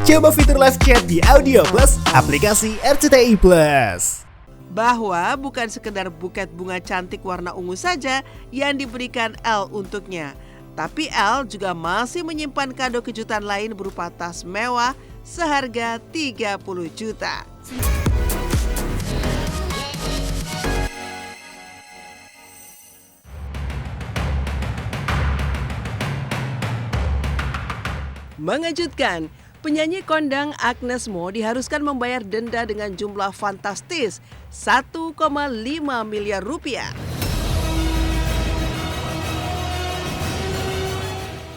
Coba fitur live chat di Audio Plus, aplikasi RCTI Plus. Bahwa bukan sekedar buket bunga cantik warna ungu saja yang diberikan Elle untuknya. Tapi Elle juga masih menyimpan kado kejutan lain berupa tas mewah seharga 30 juta. Mengejutkan, penyanyi kondang Agnes Mo diharuskan membayar denda dengan jumlah fantastis 1,5 miliar rupiah.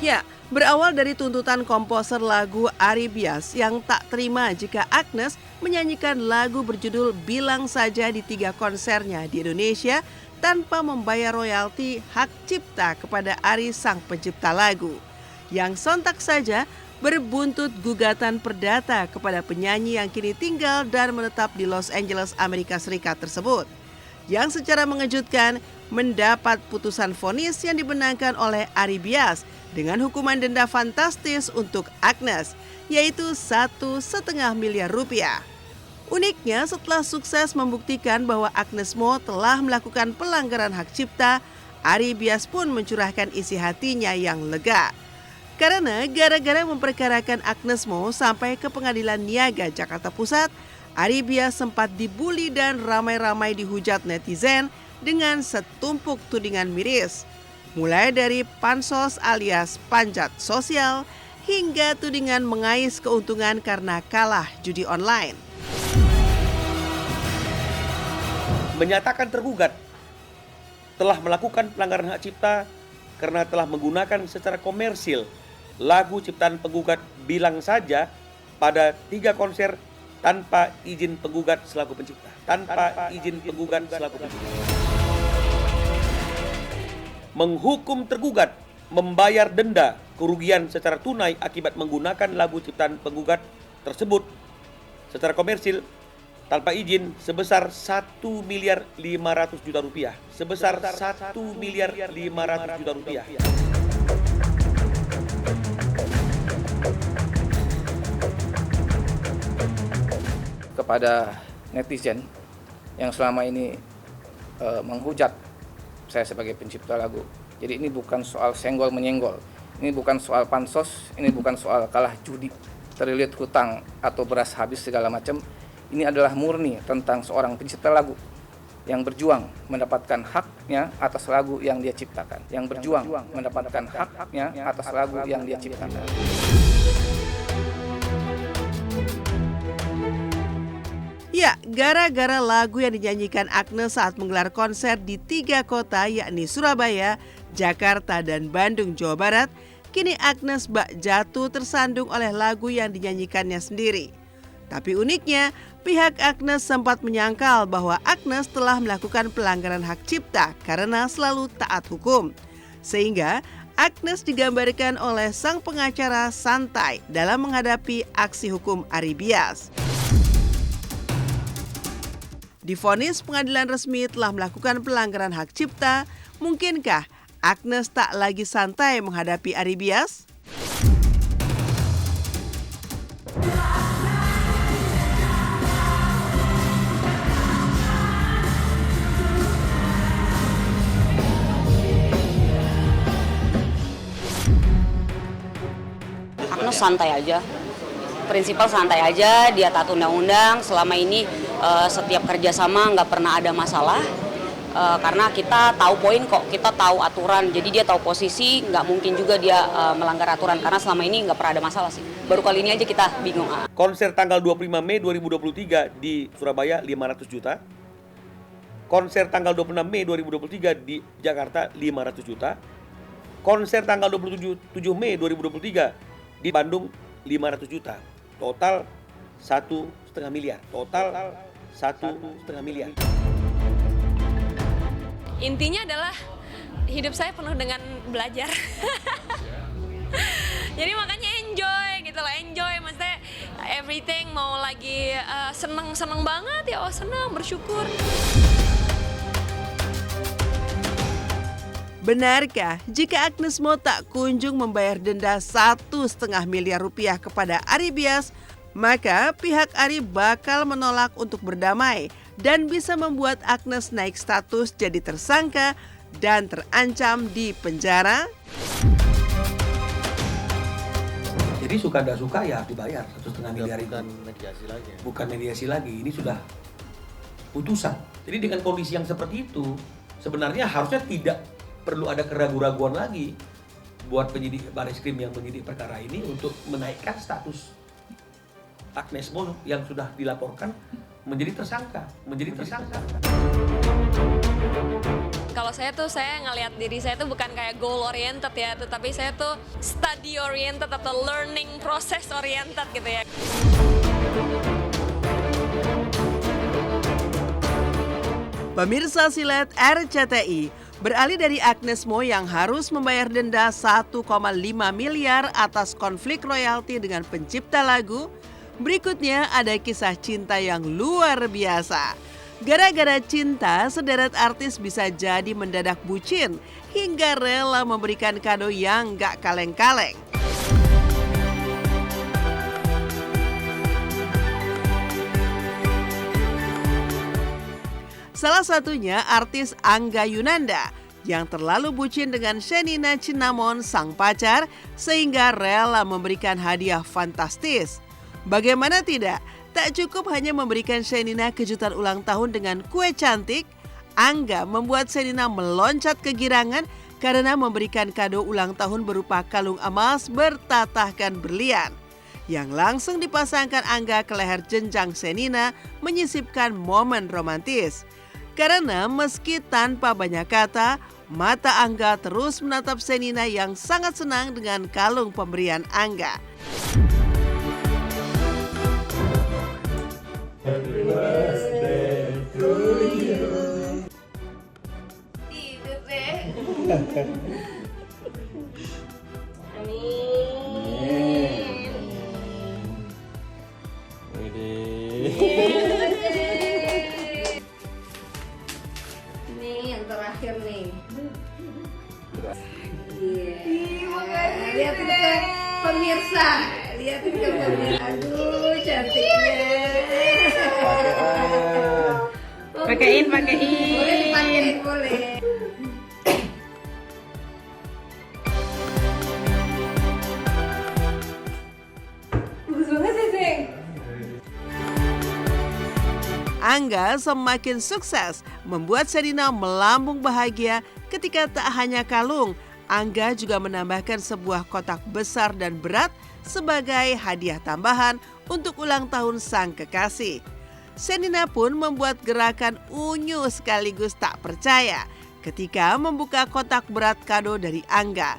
Ya, berawal dari tuntutan komposer lagu Ari Bias yang tak terima jika Agnes menyanyikan lagu berjudul Bilang Saja di 3 konsernya di Indonesia tanpa membayar royalti hak cipta kepada Ari sang pencipta lagu. Yang sontak saja berbuntut gugatan perdata kepada penyanyi yang kini tinggal dan menetap di Los Angeles, Amerika Serikat tersebut. Yang secara mengejutkan mendapat putusan vonis yang dimenangkan oleh Ari Bias dengan hukuman denda fantastis untuk Agnes, yaitu 1,5 miliar rupiah. Uniknya setelah sukses membuktikan bahwa Agnes Mo telah melakukan pelanggaran hak cipta, Ari Bias pun mencurahkan isi hatinya yang lega. Karena gara-gara memperkarakan Agnes Mo sampai ke Pengadilan Niaga Jakarta Pusat, Ari Bias sempat dibully dan ramai-ramai dihujat netizen dengan setumpuk tudingan miris. Mulai dari pansos alias panjat sosial hingga tudingan mengais keuntungan karena kalah judi online. Menyatakan tergugat telah melakukan pelanggaran hak cipta karena telah menggunakan secara komersil lagu ciptaan penggugat Bilang Saja pada 3 konser tanpa izin penggugat selaku pencipta. Menghukum tergugat membayar denda kerugian secara tunai akibat menggunakan lagu ciptaan penggugat tersebut secara komersil tanpa izin sebesar 1,5 miliar rupiah. Kepada netizen yang selama ini menghujat saya sebagai pencipta lagu. Jadi ini bukan soal senggol menyenggol, ini bukan soal pansos, ini bukan soal kalah judi, terlilit hutang atau beras habis segala macam. Ini adalah murni tentang seorang pencipta lagu yang berjuang mendapatkan haknya atas lagu yang dia ciptakan. Ya, gara-gara lagu yang dinyanyikan Agnes saat menggelar konser di 3 kota yakni Surabaya, Jakarta, dan Bandung, Jawa Barat, kini Agnes bak jatuh tersandung oleh lagu yang dinyanyikannya sendiri. Tapi uniknya, pihak Agnes sempat menyangkal bahwa Agnes telah melakukan pelanggaran hak cipta karena selalu taat hukum. Sehingga Agnes digambarkan oleh sang pengacara santai dalam menghadapi aksi hukum Ari Bias. Divonis pengadilan resmi telah melakukan pelanggaran hak cipta, mungkinkah Agnes tak lagi santai menghadapi Ari Bias? Agnes santai aja, prinsipal santai aja, dia taat undang-undang. Selama ini setiap kerjasama nggak pernah ada masalah, karena kita tahu poin kok, kita tahu aturan, jadi dia tahu posisi, nggak mungkin juga dia melanggar aturan, karena selama ini nggak pernah ada masalah sih. Baru kali ini aja kita bingung. Konser tanggal 25 Mei 2023 di Surabaya 500 juta. Konser tanggal 26 Mei 2023 di Jakarta 500 juta. Konser tanggal 27 Mei 2023 di Bandung 500 juta. Total 1,5 miliar. Intinya adalah hidup saya penuh dengan belajar. Jadi makanya enjoy gitu loh, maksudnya everything, mau lagi seneng banget ya, seneng, bersyukur. Benarkah jika Agnes Mo tak kunjung membayar denda 1,5 miliar rupiah kepada Ari Bias, maka pihak Ari bakal menolak untuk berdamai dan bisa membuat Agnes naik status jadi tersangka dan terancam di penjara? Jadi suka tidak suka ya harus dibayar 1,5 miliar itu. Bukan mediasi lagi. Bukan mediasi lagi, ini sudah putusan. Jadi dengan kondisi yang seperti itu, sebenarnya harusnya tidak perlu ada keraguan-raguan lagi buat penyidik Bareskrim yang menyidik perkara ini untuk menaikkan status Agnes Mo yang sudah dilaporkan menjadi tersangka. Kalau saya ngelihat diri saya tuh bukan kayak goal oriented ya, tetapi saya tuh study oriented atau learning process oriented gitu ya. Pemirsa Silet RCTI, beralih dari Agnes Mo yang harus membayar denda 1,5 miliar atas konflik royalti dengan pencipta lagu, berikutnya ada kisah cinta yang luar biasa. Gara-gara cinta, sederet artis bisa jadi mendadak bucin hingga rela memberikan kado yang gak kaleng-kaleng. Salah satunya artis Angga Yunanda yang terlalu bucin dengan Shenina Cinnamon sang pacar sehingga rela memberikan hadiah fantastis. Bagaimana tidak? Tak cukup hanya memberikan Shenina kejutan ulang tahun dengan kue cantik, Angga membuat Shenina meloncat kegirangan karena memberikan kado ulang tahun berupa kalung emas bertatahkan berlian yang langsung dipasangkan Angga ke leher jenjang Shenina, menyisipkan momen romantis. Karena meski tanpa banyak kata, mata Angga terus menatap Shenina yang sangat senang dengan kalung pemberian Angga. Happy birthday to you. Hidup deh. Nih yang terakhir nih. Makasih. Lihatin ke pemirsa. Lihatin ke pemirsa. Aduh, cantiknya. Pakein. Boleh dipakein, boleh. Bagus banget ya, Seng. Angga semakin sukses membuat Shenina melambung bahagia ketika tak hanya kalung, Angga juga menambahkan sebuah kotak besar dan berat sebagai hadiah tambahan untuk ulang tahun sang kekasih. Shenina pun membuat gerakan unyu sekaligus tak percaya ketika membuka kotak berat kado dari Angga.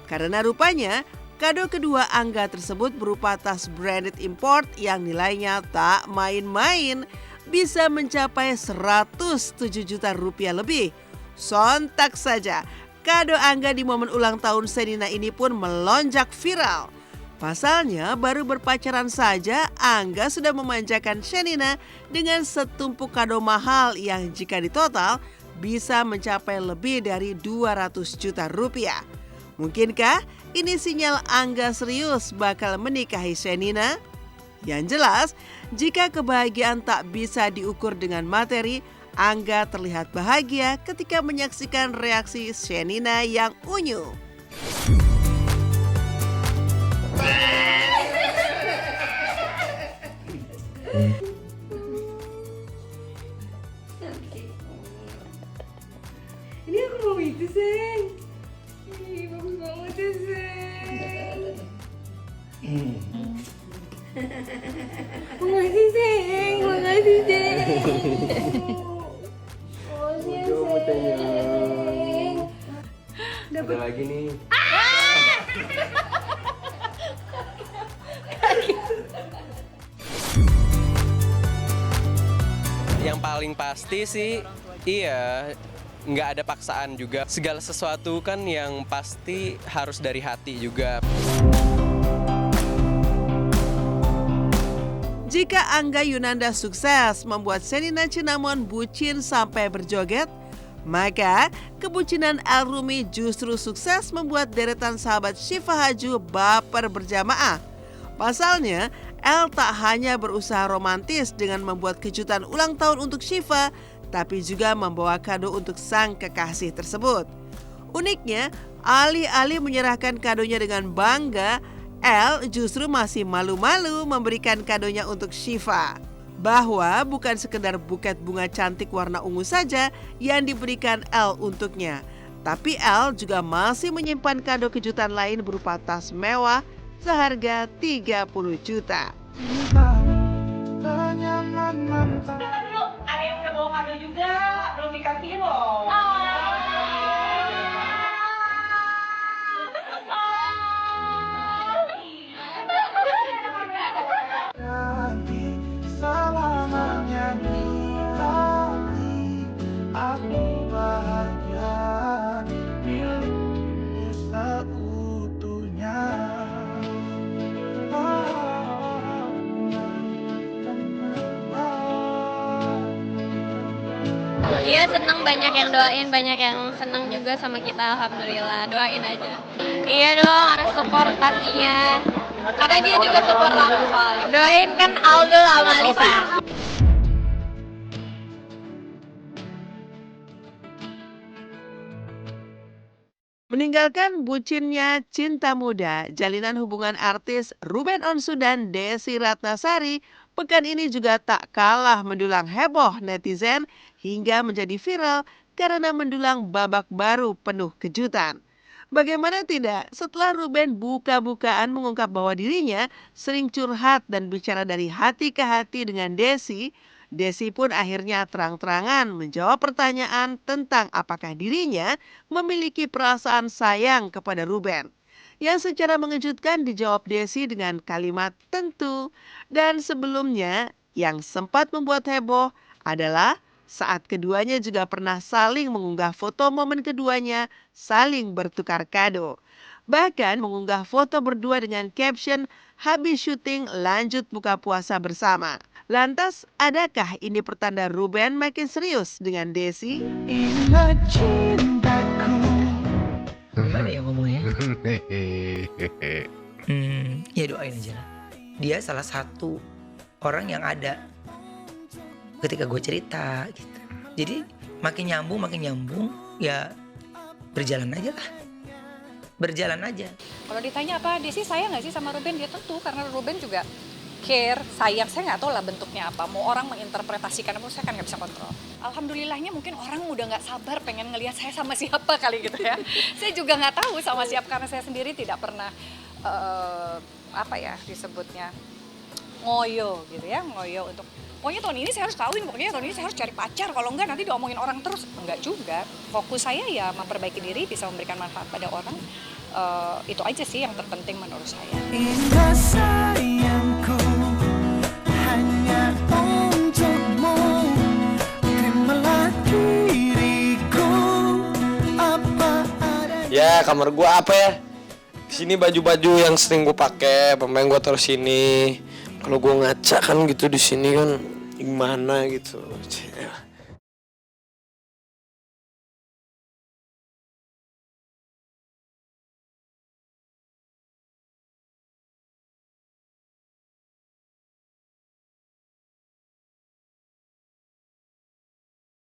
Karena rupanya kado kedua Angga tersebut berupa tas branded import yang nilainya tak main-main, bisa mencapai 107 juta rupiah lebih. Sontak saja, kado Angga di momen ulang tahun Shenina ini pun melonjak viral. Pasalnya, baru berpacaran saja, Angga sudah memanjakan Shenina dengan setumpuk kado mahal yang jika ditotal bisa mencapai lebih dari 200 juta rupiah. Mungkinkah ini sinyal Angga serius bakal menikahi Shenina? Yang jelas, jika kebahagiaan tak bisa diukur dengan materi, Angga terlihat bahagia ketika menyaksikan reaksi Shenina yang unyu. Ini aku mau itu, Seng. Ih, bagus banget ya, Seng. Makasih, Seng. Makasih, Seng. Seng. Ada lagi nih. Yang paling pasti sih, iya, nggak ada paksaan juga. Segala sesuatu kan yang pasti harus dari hati juga. Jika Angga Yunanda sukses membuat Shenina Cinnamon bucin sampai berjoget, Maka, kebucinan Al-Rumi justru sukses membuat deretan sahabat Syifa Haju baper berjamaah. Pasalnya, El tak hanya berusaha romantis dengan membuat kejutan ulang tahun untuk Syifa, tapi juga membawa kado untuk sang kekasih tersebut. Uniknya, alih-alih menyerahkan kadonya dengan bangga, El justru masih malu-malu memberikan kadonya untuk Syifa. Bahwa bukan sekedar buket bunga cantik warna ungu saja yang diberikan El untuknya, tapi El juga masih menyimpan kado kejutan lain berupa tas mewah seharga 30 juta. Ada yang udah bawa kado juga, belum dikasih loh. Iya, senang, banyak yang doain, banyak yang senang juga sama kita, alhamdulillah. Doain aja. Iya dong, harus support pastinya. Karena dia juga support aku. Doain kan Aldo sama Lisa. Meninggalkan bucinnya cinta muda, jalinan hubungan artis Ruben Onsu dan Desi Ratnasari pekan ini juga tak kalah mendulang heboh netizen hingga menjadi viral karena mendulang babak baru penuh kejutan. Bagaimana tidak, setelah Ruben buka-bukaan mengungkap bahwa dirinya sering curhat dan bicara dari hati ke hati dengan Desi, Desi pun akhirnya terang-terangan menjawab pertanyaan tentang apakah dirinya memiliki perasaan sayang kepada Ruben. Yang secara mengejutkan dijawab Desi dengan kalimat tentu. Dan sebelumnya yang sempat membuat heboh adalah saat keduanya juga pernah saling mengunggah foto momen keduanya saling bertukar kado. Bahkan mengunggah foto berdua dengan caption habis syuting lanjut buka puasa bersama. Lantas, adakah ini pertanda Ruben makin serius dengan Desi? Gimana ya ngomongnya? Ya doain aja lah. Dia salah satu orang yang ada ketika gue cerita gitu. Jadi makin nyambung ya berjalan aja lah. Berjalan aja. Kalau ditanya apa, Desi sayang nggak sih sama Ruben? Dia tentu, karena Ruben juga care, sayang. Saya nggak tahu lah bentuknya apa. Mau orang menginterpretasikan apa, saya kan nggak bisa kontrol. Alhamdulillahnya mungkin orang udah nggak sabar pengen ngelihat saya sama siapa kali gitu ya. Saya juga nggak tahu sama siapa, karena saya sendiri tidak pernah apa ya disebutnya ngoyo gitu ya, ngoyo untuk pokoknya tahun ini saya harus kawin, pokoknya tahun ini saya harus cari pacar, kalau enggak nanti diomongin orang terus. Enggak juga, fokus saya ya memperbaiki diri, bisa memberikan manfaat pada orang, itu aja sih yang terpenting menurut saya. Indah sayangku hanya untukmu, terimalah diriku apa adanya. Ya, kamar gua apa ya? Di sini baju-baju yang sering gua pakai, pemain gua taruh sini. Kalau gua ngaca kan gitu di sini kan gimana gitu.